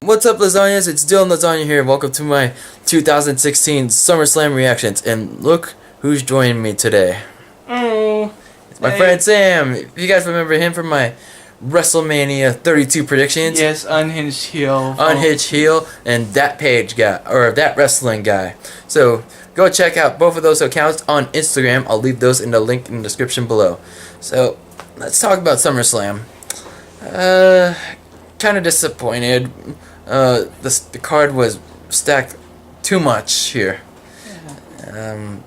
What's up, lasagnas? It's Dylan Lasagna here. Welcome to my 2016 SummerSlam reactions. And look who's joining me today. Oh, it's my friend Sam. If you guys remember him from my WrestleMania 32 predictions. Yes, Unhinged Heel. Unhinged Heel and That Page guy, or That Wrestling guy. So go check out both of those accounts on Instagram. I'll leave those in the link in the description below. So let's talk about SummerSlam. Kind of disappointed. The card was stacked too much here.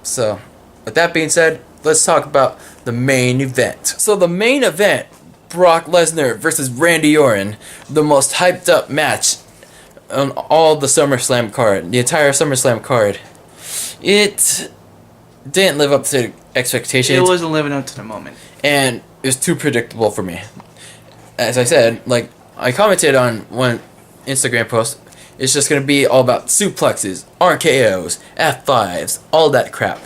So with that being said, let's talk about the main event. So the main event, Brock Lesnar versus Randy Orton, the most hyped up match on all the SummerSlam card, the entire SummerSlam card. It didn't live up to expectations. It wasn't living up to the moment. And it was too predictable for me. As I said, like I commented on one Instagram post, it's just going to be all about suplexes, RKOs, F5s, all that crap.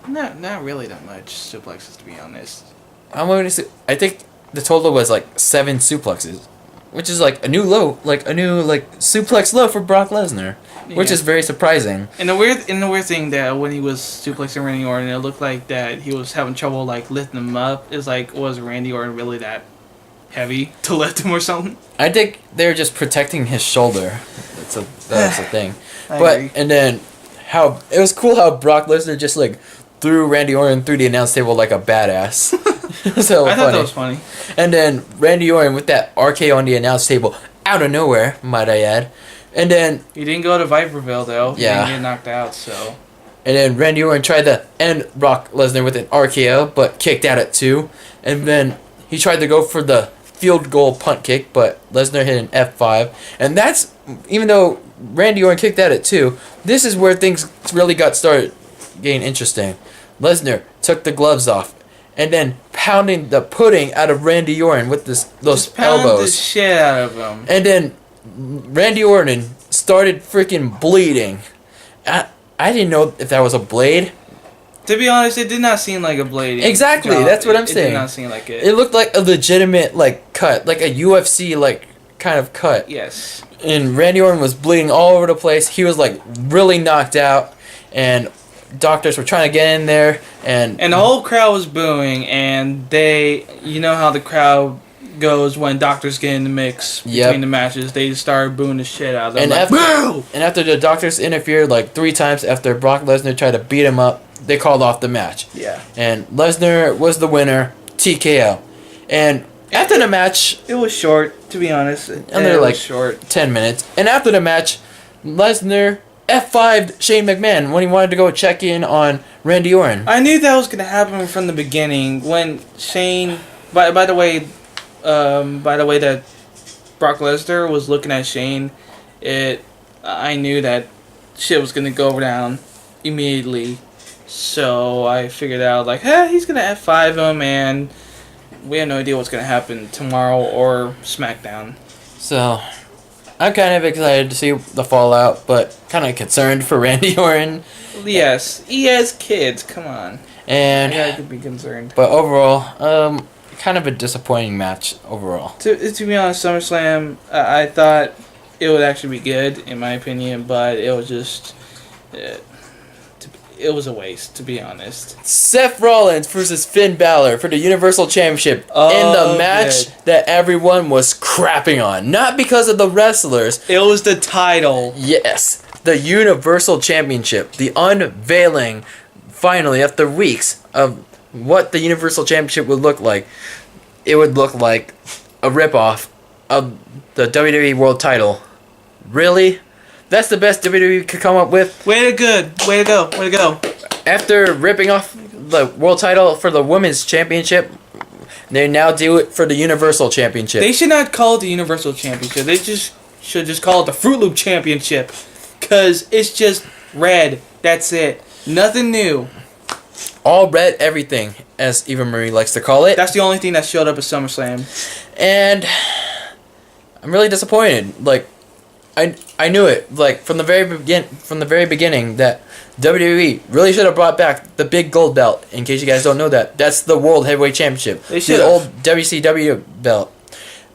Not really that much suplexes, to be honest. I think the total was like 7 suplexes, which is like a new low, like suplex low for Brock Lesnar, which is very surprising. And the weird thing that when he was suplexing Randy Orton, it looked like that he was having trouble like lifting him up. It's like, was Randy Orton really that heavy to lift him or something? I think they're just protecting his shoulder. That's the thing. I agree. And then how it was cool how Brock Lesnar just like threw Randy Orton through the announce table like a badass. So I thought that was funny. And then Randy Orton with that RKO on the announce table out of nowhere, might I add. And then He didn't go to Viperville though. Yeah. He didn't get knocked out, so. And then Randy Orton tried to end Brock Lesnar with an RKO, but kicked out at 2. And then he tried to go for the field goal punt kick, but Lesnar hit an F5. And that's, even though Randy Orton kicked out at 2, this is where things really got started getting interesting. Lesnar took the gloves off and then pounding the pudding out of Randy Orton with those elbows. The shit out of him. And then Randy Orton started freaking bleeding. I didn't know if that was a blade. To be honest, it did not seem like a blade. Exactly, that's what I'm saying. It did not seem like it. It looked like a legitimate like cut, like a UFC like kind of cut. Yes. And Randy Orton was bleeding all over the place. He was like really knocked out, and doctors were trying to get in there, and the whole crowd was booing, and you know how the crowd goes when doctors get in the mix between the matches. They started booing the shit out of them. And after the doctors interfered like 3 times after Brock Lesnar tried to beat him up, they called off the match. Yeah. And Lesnar was the winner, TKO. And after the match, it was short, to be honest. Under like short 10 minutes. And after the match, Lesnar F5'd Shane McMahon when he wanted to go check in on Randy Orton. I knew that was gonna happen from the beginning when Shane. By the way that Brock Lesnar was looking at Shane, I knew that shit was gonna go down immediately. So I figured out like, he's gonna F5 him, and we had no idea what's gonna happen tomorrow or SmackDown. So I'm kind of excited to see the fallout, but kind of concerned for Randy Orton. Yes, he has kids. Come on, and I could be concerned. But overall, kind of a disappointing match overall. To be honest, SummerSlam, I thought it would actually be good in my opinion, but it was just. It was a waste, to be honest. Seth Rollins versus Finn Balor for the Universal Championship in the match that everyone was crapping on. Not because of the wrestlers. It was the title. Yes. The Universal Championship. The unveiling, finally, after weeks of what the Universal Championship would look like. It would look like a ripoff of the WWE World title. Really? That's the best WWE could come up with. Way to go. After ripping off the world title for the Women's Championship, they now do it for the Universal Championship. They should not call it the Universal Championship. They should just call it the Fruit Loop Championship. Because it's just red. That's it. Nothing new. All red everything, as Eva Marie likes to call it. That's the only thing that showed up at SummerSlam. And I'm really disappointed. Like, I knew it like from the very beginning that WWE really should have brought back the big gold belt. In case you guys don't know that, that's the World Heavyweight Championship, the old WCW belt.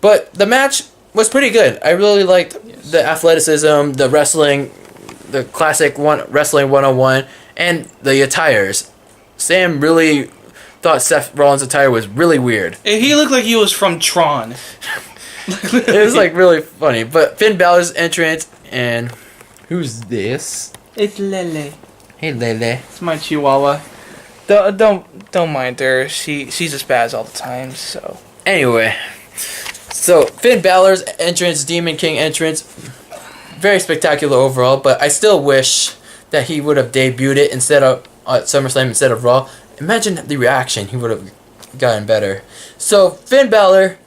But the match was pretty good. I really liked the athleticism, the wrestling, the classic wrestling 101, and the attires. Sam really thought Seth Rollins' attire was really weird. He looked like he was from Tron. It was like really funny. But Finn Balor's entrance, and who's this? It's Lele. Hey Lele. It's my Chihuahua. Don't mind her. She's a spaz all the time. So anyway, so Finn Balor's entrance, Demon King entrance, very spectacular overall. But I still wish that he would have debuted it instead of SummerSlam instead of Raw. Imagine the reaction. He would have gotten better. So Finn Balor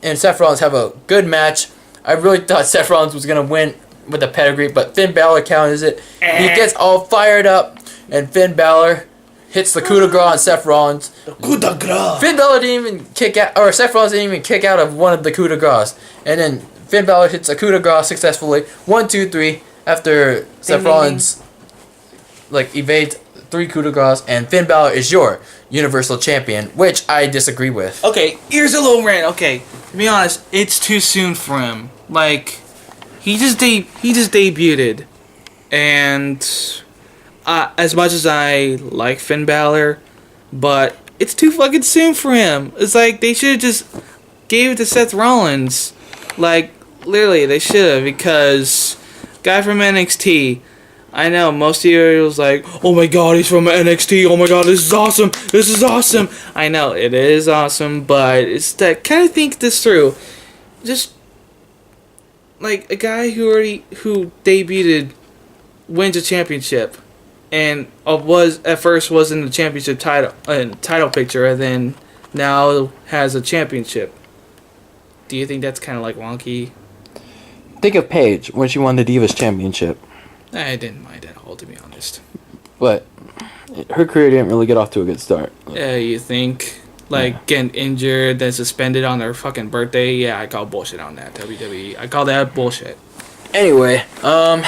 and Seth Rollins have a good match. I really thought Seth Rollins was going to win with the pedigree, but Finn Balor counters it. He gets all fired up, and Finn Balor hits the coup de grace on Seth Rollins. The coup de grace. Finn Balor didn't even kick out, or Seth Rollins didn't even kick out of one of the coup de grace. And then Finn Balor hits a coup de grace successfully. 1, 2, 3. After Seth Rollins evades 3 coup de grace, and Finn Balor is your Universal Champion, which I disagree with. Okay, here's a little rant. Okay, to be honest, it's too soon for him. Like, he just debuted, and as much as I like Finn Balor, but it's too fucking soon for him. It's like they should have just gave it to Seth Rollins. Like, literally, they should have, because guy from NXT. I know, most of you was like, oh my god, he's from NXT, oh my god, this is awesome, this is awesome. I know, it is awesome, but it's that kind of think this through. Just, like, a guy who debuted, wins a championship, and at first was in the championship title picture, and then now has a championship. Do you think that's kind of like wonky? Think of Paige when she won the Divas Championship. I didn't mind at all, to be honest. But her career didn't really get off to a good start. Yeah, you think? Like, getting injured, then suspended on her fucking birthday? Yeah, I call bullshit on that, WWE. I call that bullshit. Anyway, but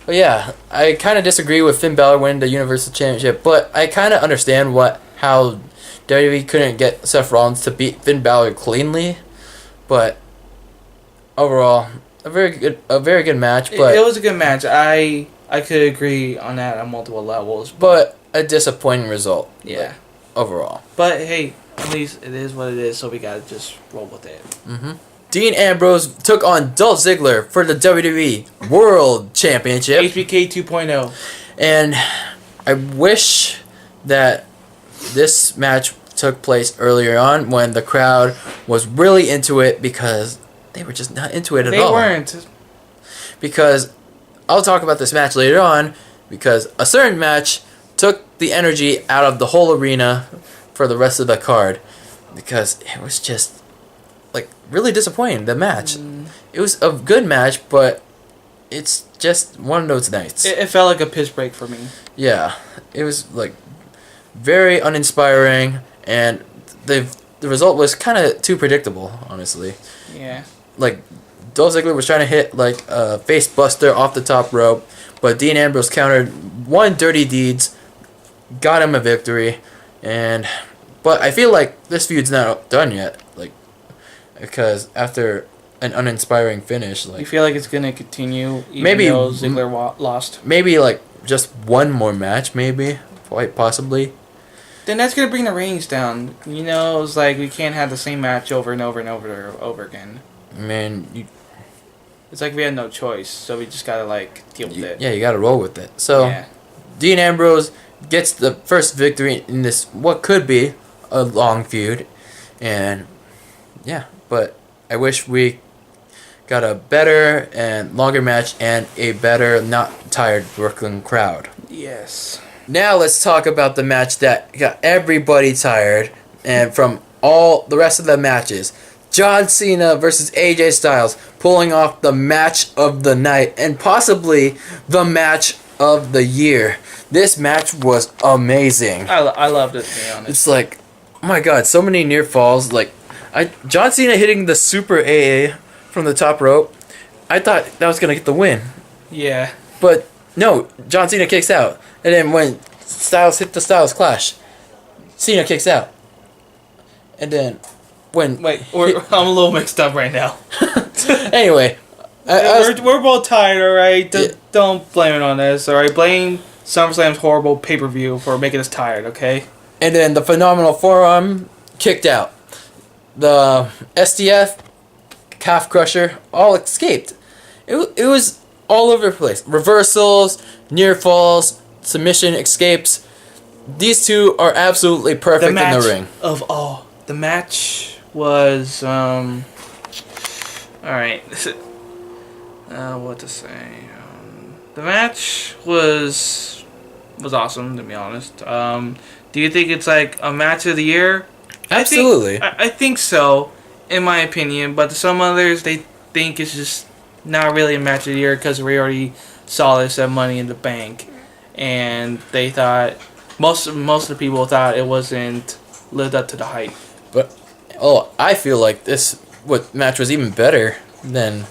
yeah, I kind of disagree with Finn Balor winning the Universal Championship, but I kind of understand how WWE couldn't get Seth Rollins to beat Finn Balor cleanly, but overall, a very good match. But it was a good match. I could agree on that on multiple levels. But a disappointing result. Yeah. Overall. But hey, at least it is what it is, so we gotta just roll with it. Mm-hmm. Dean Ambrose took on Dolph Ziggler for the WWE World Championship. HBK 2.0. And I wish that this match took place earlier on when the crowd was really into it, because they were just not into it at all. They weren't. Because I'll talk about this match later on, because a certain match took the energy out of the whole arena for the rest of the card, because it was just like really disappointing, the match. It was a good match, but it's just one of those nights. It felt like a piss break for me. Yeah, it was like very uninspiring, and the result was kind of too predictable, honestly. Yeah. Like, Dolph Ziggler was trying to hit like a face buster off the top rope, but Dean Ambrose countered one dirty deeds, got him a victory, but I feel like this feud's not done yet, like, because after an uninspiring finish, like, you feel like it's gonna continue even maybe though Ziggler lost? Maybe like just one more match, maybe, quite possibly. Then that's gonna bring the ratings down. You know, it's like we can't have the same match over and over and over again. I mean, it's like we had no choice, so we just gotta like deal with it. Yeah, you gotta roll with it. So, yeah. Dean Ambrose gets the first victory in this what could be a long feud, and yeah, but I wish we got a better and longer match and a better, not tired Brooklyn crowd. Yes. Now let's talk about the match that got everybody tired, and from all the rest of the matches. John Cena versus AJ Styles, pulling off the match of the night and possibly the match of the year. This match was amazing. I loved it, to be honest. It's like, oh my god, so many near falls. Like, John Cena hitting the Super AA from the top rope. I thought that was gonna get the win. Yeah. But no, John Cena kicks out. And then when Styles hit the Styles Clash, Cena kicks out. And then when... Wait, I'm a little mixed up right now. Anyway. We're both tired, alright? Yeah. Don't blame it on us, alright? Blame SummerSlam's horrible pay-per-view for making us tired, okay? And then the Phenomenal Forearm kicked out. The STF, Calf Crusher, all escaped. It was all over the place. Reversals, near falls, submission escapes. These two are absolutely perfect in the ring. The match was alright. What to say? The match was awesome, to be honest. Do you think it's like a match of the year? Absolutely. I think so, in my opinion. But some others, they think it's just not really a match of the year because we already saw this at Money in the Bank, and they thought most of the people thought it wasn't lived up to the hype. But I feel like this match was even better than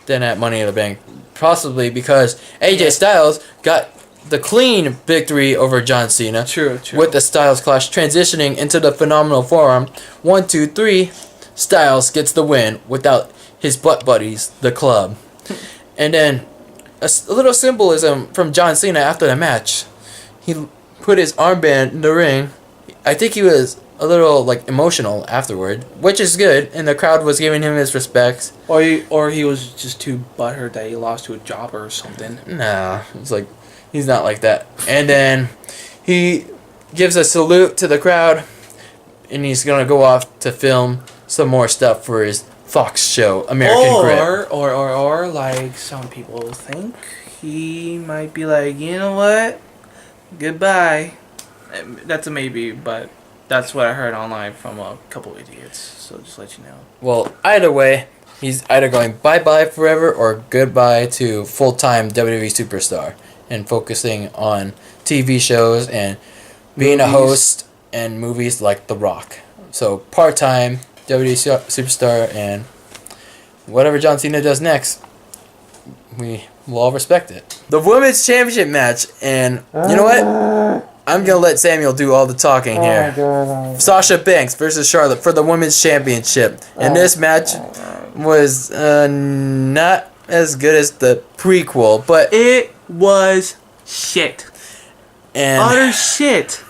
at Money in the Bank, possibly because AJ Styles got the clean victory over John Cena. True. With the Styles Clash transitioning into the Phenomenal Forearm. 1, 2, 3. Styles gets the win without his butt buddies, the Club. And then a little symbolism from John Cena after the match. He put his armband in the ring. I think he was a little emotional afterward, which is good, and the crowd was giving him his respects. Or he was just too butthurt that he lost to a jobber or something. Nah, it's he's not like that. And then he gives a salute to the crowd, and he's gonna go off to film some more stuff for his Fox show, American Grit. Or like some people think, he might be like, you know what? Goodbye. That's a maybe, but that's what I heard online from a couple idiots. So just let you know. Well, either way, he's either going bye-bye forever or goodbye to full-time WWE superstar and focusing on TV shows and being a host and movies like The Rock. So part-time WWE superstar, and whatever John Cena does next, we will all respect it. The Women's Championship match, and you know what? I'm going to let Samuel do all the talking here. Sasha Banks versus Charlotte for the Women's Championship. And this match was not as good as the prequel, but it was shit. And utter shit.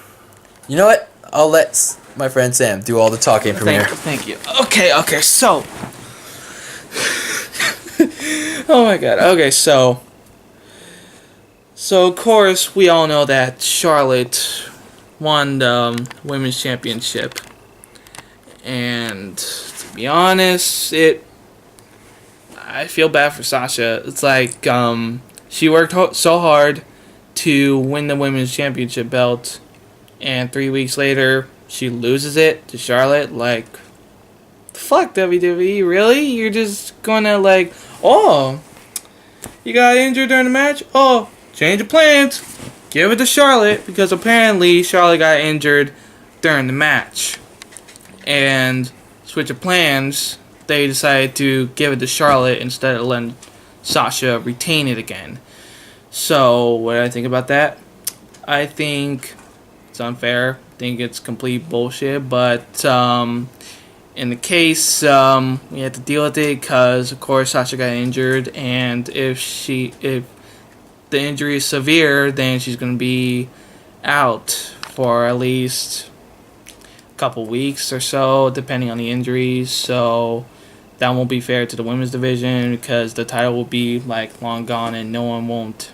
You know what? I'll let my friend Sam do all the talking from here. Thank you. Okay, so... oh my god. Okay, so of course, we all know that Charlotte won the Women's Championship. And to be honest, I feel bad for Sasha. It's like, she worked so hard to win the Women's Championship belt, and 3 weeks later, she loses it to Charlotte. Like, fuck WWE, really? You're just gonna you got injured during the match? Oh, change of plans. Give it to Charlotte, because apparently Charlotte got injured during the match. And switch of plans, they decided to give it to Charlotte instead of letting Sasha retain it again. So, what do I think about that? I think it's unfair. I think it's complete bullshit. But in the case, we have to deal with it because, of course, Sasha got injured. And if the injury is severe, then she's going to be out for at least a couple weeks or so, depending on the injuries. So that won't be fair to the women's division because the title will be long gone and no one won't,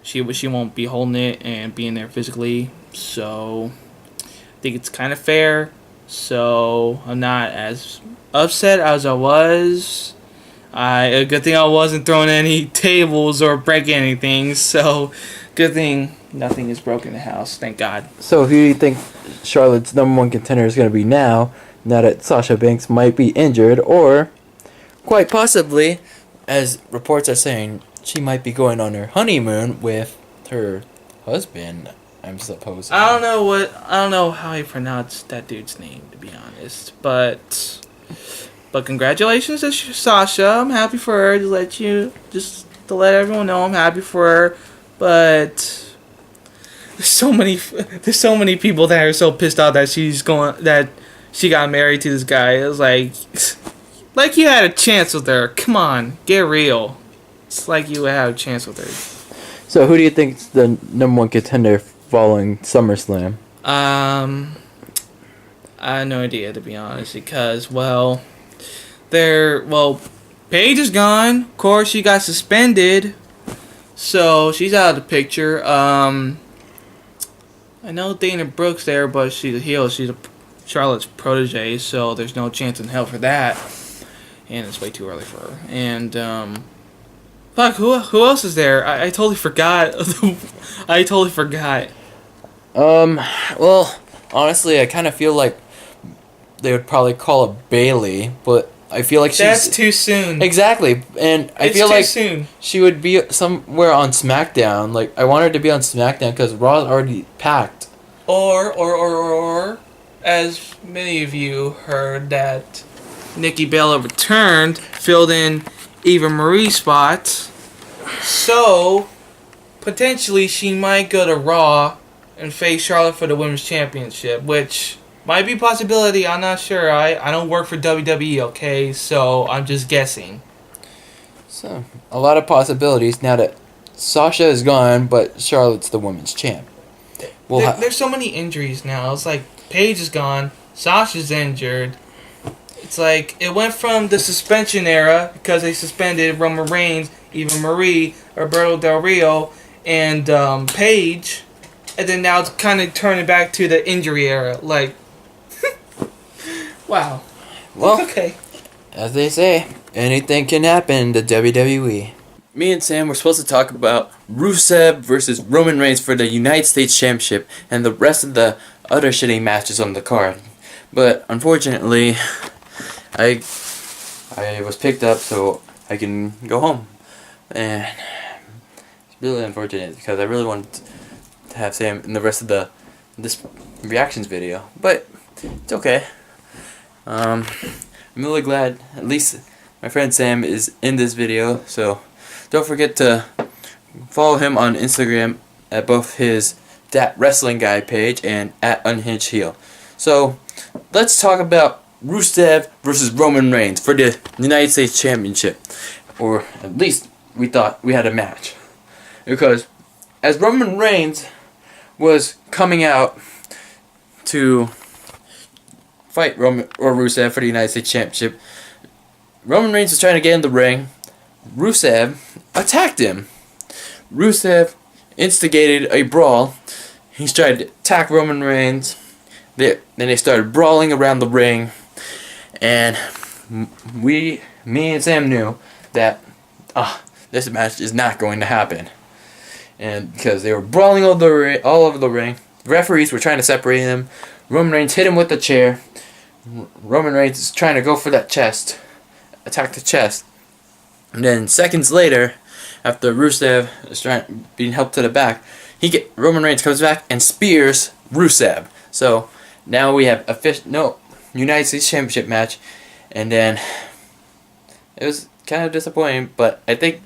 she won't be holding it and being there physically. So I think it's kind of fair. So I'm not as upset as I was. A good thing I wasn't throwing any tables or breaking anything. So good thing nothing is broken in the house. Thank God. So who do you think Charlotte's number one contender is going to be now that Sasha Banks might be injured, or quite possibly, as reports are saying, she might be going on her honeymoon with her husband, I'm supposing. I don't know how you pronounce that dude's name, to be honest, but But congratulations to Sasha. I'm happy for her. To let everyone know I'm happy for her. But there's so many people that are so pissed off that she got married to this guy. It was like you had a chance with her. Come on, get real. It's like you had a chance with her. So who do you think is the number one contender following SummerSlam? I have no idea, to be honest, because Paige is gone. Of course, she got suspended, so she's out of the picture. I know Dana Brooke's there, but she's a heel. She's Charlotte's protege, so there's no chance in hell for that. And it's way too early for her. And fuck, who else is there? I totally forgot. I totally forgot. Well, honestly, I kind of feel like they would probably call it Bailey, but I feel like that's too soon. Exactly, and I feel like soon. She would be somewhere on SmackDown. Like, I want her to be on SmackDown because Raw's already packed. Or, as many of you heard, that Nikki Bella returned, filled in Eva Marie's spot. So, potentially she might go to Raw and face Charlotte for the Women's Championship, which might be a possibility. I'm not sure. I don't work for WWE, okay? So, I'm just guessing. So, a lot of possibilities now that Sasha is gone, but Charlotte's the Women's Champ. There's so many injuries now. It's like Paige is gone, Sasha's injured. It's like it went from the suspension era because they suspended Roman Reigns, Eva Marie, Roberto Del Rio, and Paige, and then now it's kind of turning back to the injury era. Like, wow. Well, okay. As they say, anything can happen in the WWE. Me and Sam were supposed to talk about Rusev versus Roman Reigns for the United States Championship and the rest of the other shitty matches on the card. But unfortunately, I was picked up so I can go home. And it's really unfortunate because I really wanted to have Sam in the rest of this reactions video. But it's okay. I'm really glad at least my friend Sam is in this video, so don't forget to follow him on Instagram at both his Dat Wrestling Guy page and at Unhinged Heel. So let's talk about Rusev versus Roman Reigns for the United States Championship, or at least we thought we had a match, because as Roman Reigns was coming out to fight Rusev for the United States Championship, Roman Reigns was trying to get in the ring. Rusev attacked him. Rusev instigated a brawl. He tried to attack Roman Reigns. Then they started brawling around the ring. And me and Sam knew that this match is not going to happen. And because they were brawling all over the ring, referees were trying to separate them. Roman Reigns hit him with the chair. Roman Reigns is trying to go for that chest. Attack the chest. And then seconds later, after Rusev is being helped to the back, Roman Reigns comes back and spears Rusev. So now we have United States Championship match, and then it was kind of disappointing, but I think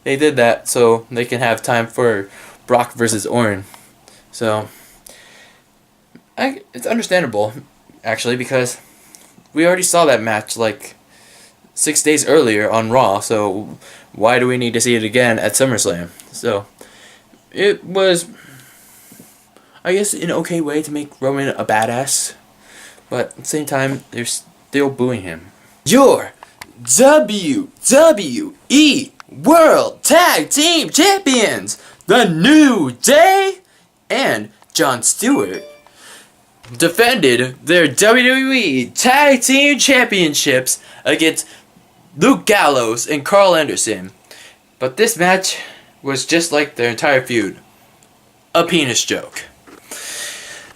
they did that so they can have time for Brock versus Orton. So it's understandable, actually, because we already saw that match like 6 days earlier on Raw, so why do we need to see it again at SummerSlam? So it was, I guess, an okay way to make Roman a badass, but at the same time, they're still booing him. Your WWE World Tag Team Champions, The New Day and Jon Stewart, defended their WWE Tag Team Championships against Luke Gallows and Carl Anderson. But this match was just like their entire feud. A penis joke.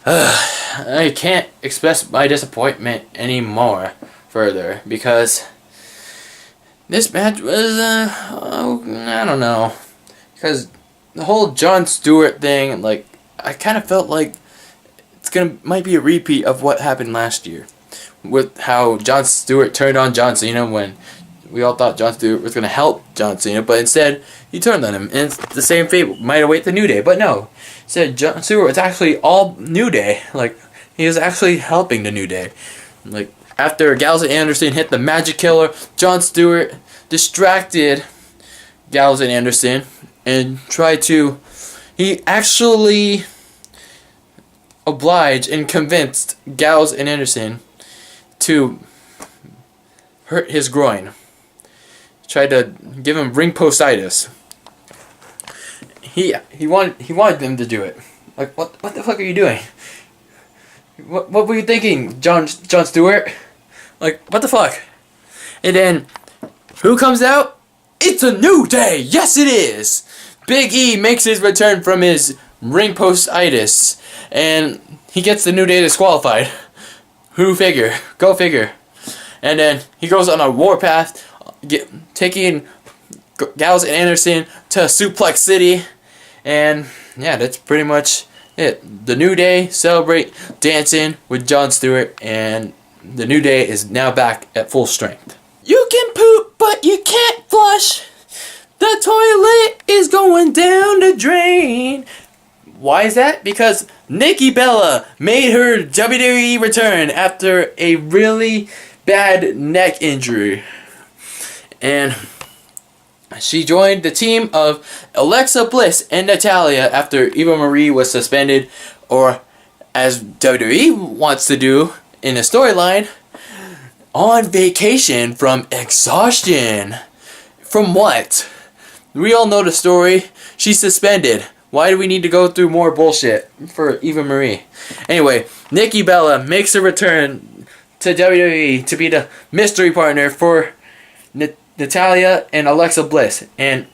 I can't express my disappointment anymore further because this match was, I don't know. Because the whole Jon Stewart thing, like, I kind of felt like might be a repeat of what happened last year, with how Jon Stewart turned on John Cena when we all thought Jon Stewart was going to help John Cena, but instead he turned on him. And it's the same fate might await the New Day, but no. Said Jon Stewart was actually all New Day. Like, he was actually helping the New Day. Like, after Gallows and Anderson hit the Magic Killer, Jon Stewart distracted Gallows and Anderson and tried to... He actually obliged and convinced Gallows and Anderson to hurt his groin. Tried to give him ring postitis. He wanted them to do it. Like, what the fuck are you doing? What were you thinking, Jon Stewart? Like, what the fuck? And then, who comes out? It's a New Day! Yes, it is! Big E makes his return from his ring postitis, and he gets the New Day disqualified. Who figure? Go figure. And then, he goes on a warpath, taking Gallows and Anderson to Suplex City, and yeah, that's pretty much it. The New Day celebrate dancing with Jon Stewart, and the New Day is now back at full strength. You can poop, but you can't flush. The toilet is going down the drain. Why is that? Because Nikki Bella made her WWE return after a really bad neck injury. And she joined the team of Alexa Bliss and Natalya after Eva Marie was suspended, or as WWE wants to do in a storyline, on vacation from exhaustion. From what? We all know the story. She's suspended. Why do we need to go through more bullshit for Eva Marie? Anyway, Nikki Bella makes a return to WWE to be the mystery partner for Natalya and Alexa Bliss. And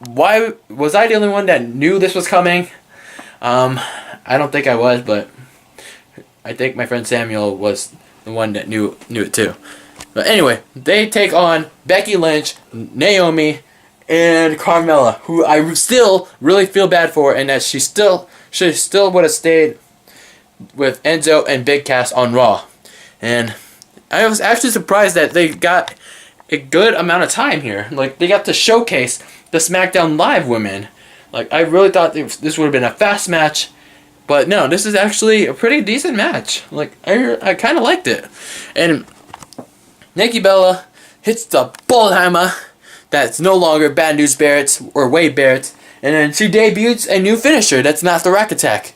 why was I the only one that knew this was coming? I don't think I was, but I think my friend Samuel was the one that knew it too. But anyway, they take on Becky Lynch, Naomi, and Carmella, who I still really feel bad for, and that she still would have stayed with Enzo and Big Cass on Raw. And I was actually surprised that they got a good amount of time here. Like, they got to showcase the SmackDown Live women. Like, I really thought this would have been a fast match, but no, this is actually a pretty decent match. Like, I kind of liked it. And Nikki Bella hits the Bullhammer. That's no longer Bad News Barrett's or Wade Barrett's. And then she debuts a new finisher that's not the Rack Attack.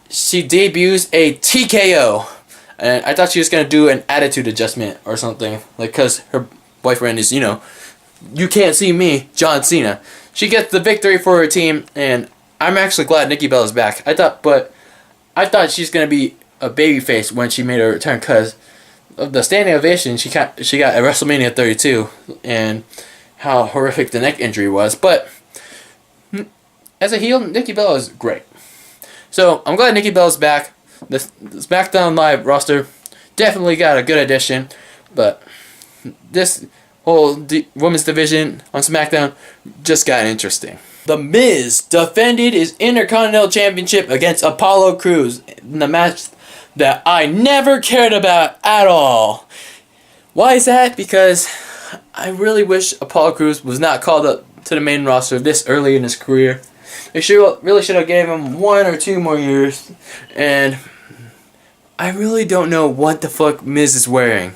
She debuts a TKO. And I thought she was going to do an attitude adjustment or something. Like, because her boyfriend is, you can't see me, John Cena. She gets the victory for her team, and I'm actually glad Nikki Bella's back. I thought she's going to be a babyface when she made her return, because of the standing ovation she got at WrestleMania 32, and how horrific the neck injury was. But as a heel, Nikki Bella is great. So I'm glad Nikki Bella's back. The SmackDown Live roster definitely got a good addition, but this whole women's division on SmackDown just got interesting. The Miz defended his Intercontinental Championship against Apollo Crews in the match that I never cared about at all. Why is that? Because I really wish Apollo Crews was not called up to the main roster this early in his career. They really should have gave him 1 or 2 more years. And I really don't know what the fuck Miz is wearing.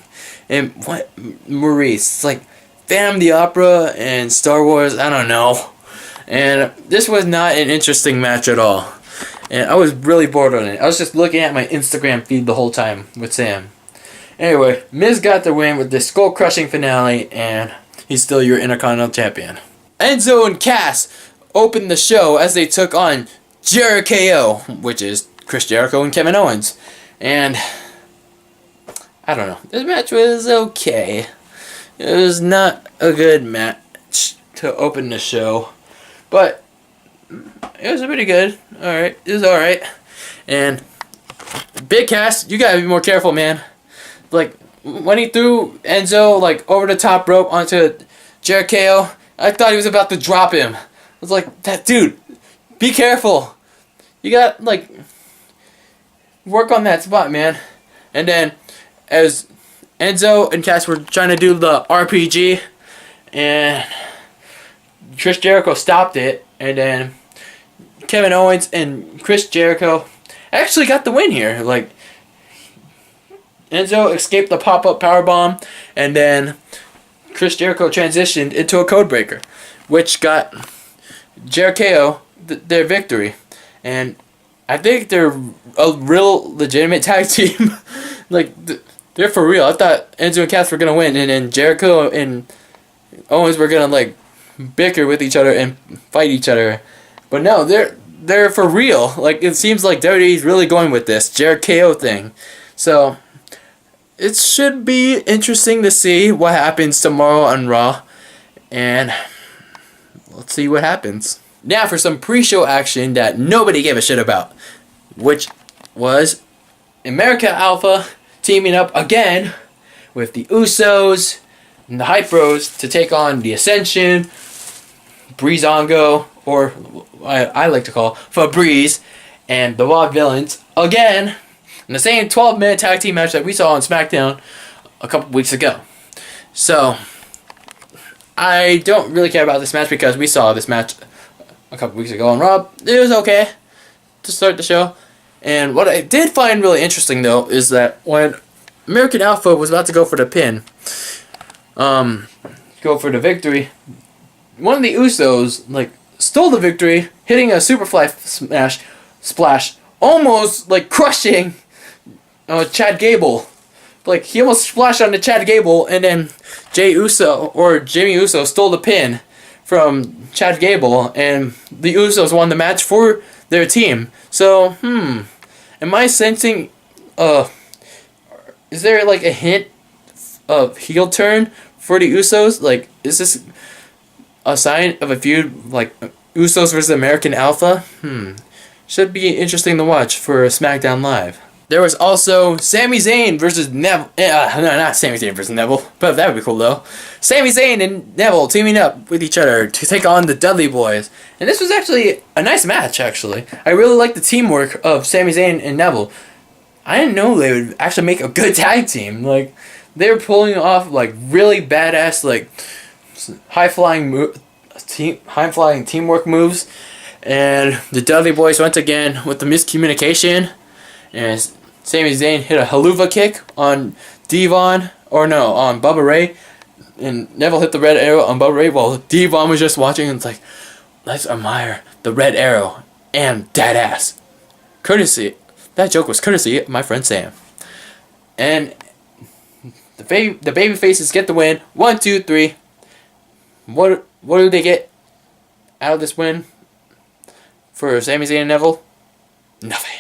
And what Maurice, like Phantom of the Opera and Star Wars, I don't know. And this was not an interesting match at all. And I was really bored on it. I was just looking at my Instagram feed the whole time with Sam. Anyway, Miz got the win with the skull-crushing finale, and he's still your Intercontinental Champion. Enzo and Cass opened the show as they took on JeriKO, which is Chris Jericho and Kevin Owens. And I don't know. This match was okay. It was not a good match to open the show, but it was pretty good. Alright. It was alright. And Big Cass, you gotta be more careful, man. Like, when he threw Enzo, like, over the top rope onto JeriKO, I thought he was about to drop him. I was like, that dude, be careful. You got, like, work on that spot, man. And then as Enzo and Cass were trying to do the RPG, and Chris Jericho stopped it, and then Kevin Owens and Chris Jericho actually got the win here. Like, Enzo escaped the pop-up powerbomb, and then Chris Jericho transitioned into a codebreaker, which got JeriKO their victory. And I think they're a real legitimate tag team. Like, they're for real. I thought Enzo and Cass were going to win, and then JeriKO and Owens were going to, like, bicker with each other and fight each other. But no, they're for real. Like, it seems like WWE's really going with this JeriKO thing. So it should be interesting to see what happens tomorrow on Raw, and let's see what happens. Now for some pre-show action that nobody gave a shit about, which was America Alpha teaming up again with the Usos and the Hype Bros to take on the Ascension, Breezango, or I like to call Febreze, and the Raw Villains again in the same 12-minute tag team match that we saw on SmackDown a couple weeks ago. So I don't really care about this match because we saw this match a couple weeks ago on Raw. It was okay to start the show. And what I did find really interesting, though, is that when American Alpha was about to go for the pin, go for the victory, one of the Usos, like, stole the victory, hitting a Superfly splash, almost, like, crushing Chad Gable. Like, he almost splashed onto Chad Gable, and then Jimmy Uso stole the pin from Chad Gable, and the Usos won the match for their team. So, am I sensing, is there, like, a hint of heel turn for the Usos? Like, is this a sign of a feud, like, Usos versus American Alpha? Should be interesting to watch for SmackDown Live. There was also Sami Zayn versus Neville. No, not Sami Zayn versus Neville, but that would be cool though. Sami Zayn and Neville teaming up with each other to take on the Dudley Boyz. And this was actually a nice match, actually. I really liked the teamwork of Sami Zayn and Neville. I didn't know they would actually make a good tag team. Like, they were pulling off, like, really badass, like, high-flying teamwork moves. And the Dudley Boyz once again with the miscommunication. And Sami Zayn hit a haluva kick on on Bubba Ray. And Neville hit the red arrow on Bubba Ray while Devon was just watching, and it's like, let's admire the red arrow and that ass. That joke was courtesy of my friend Sam. And the baby faces get the win. 1, 2, 3. What do they get out of this win for Sami Zayn and Neville? Nothing.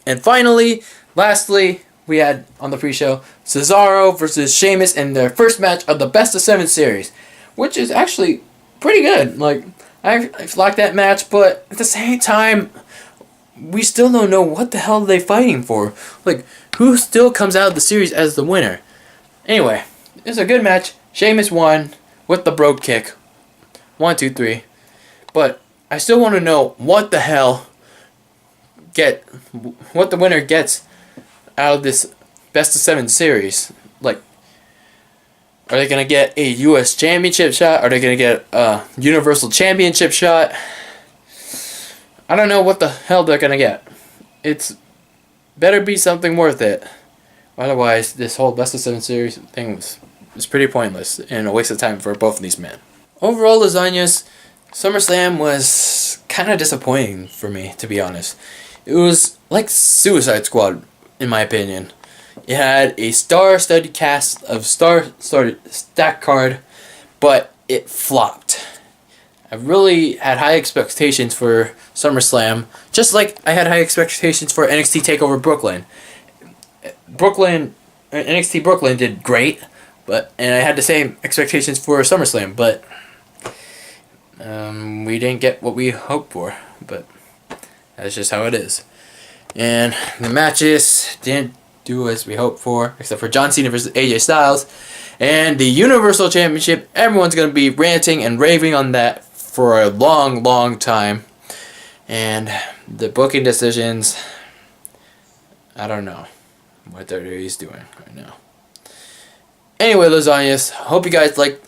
And finally, lastly, we had on the pre-show Cesaro versus Sheamus in their first match of the Best of 7 series, which is actually pretty good. Like, I like that match, but at the same time, we still don't know what the hell they're fighting for. Like, who still comes out of the series as the winner? Anyway, it's a good match. Sheamus won with the Brogue Kick. 1, 2, 3. But I still want to know what the winner gets out of this Best of 7 series. Like, are they going to get a U.S. Championship shot? Are they going to get a Universal Championship shot? I don't know what the hell they're going to get. It's better be something worth it. Otherwise, this whole Best of 7 series thing was pretty pointless and a waste of time for both of these men. Overall, Lasagna's SummerSlam was kind of disappointing for me, to be honest. It was like Suicide Squad, in my opinion. It had a star-studded cast of stacked card, but it flopped. I really had high expectations for SummerSlam, just like I had high expectations for NXT TakeOver Brooklyn. NXT Brooklyn did great, and I had the same expectations for SummerSlam, but we didn't get what we hoped for, but that's just how it is. And the matches didn't do as we hoped for, except for John Cena versus AJ Styles. And the Universal Championship, everyone's going to be ranting and raving on that for a long, long time. And the booking decisions, I don't know. what WWE's doing right now. Anyway, lasagnas, hope you guys liked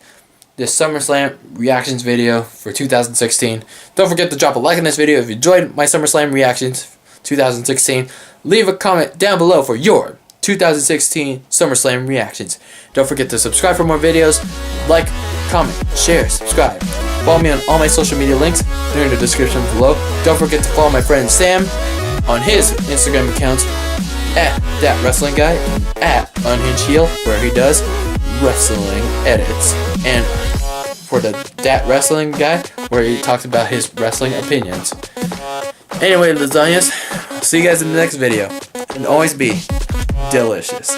this SummerSlam reactions video for 2016. Don't forget to drop a like on this video if you enjoyed my SummerSlam reactions 2016. Leave a comment down below for your 2016 SummerSlam reactions. Don't forget to subscribe for more videos. Like, comment, share, subscribe. Follow me on all my social media links. They're in the description below. Don't forget to follow my friend Sam on his Instagram accounts at That Wrestling Guy and at Unhinged Heel, where he does wrestling edits. And for the That Wrestling Guy, where he talks about his wrestling opinions. Anyway, lasagnas, see you guys in the next video. And always be delicious.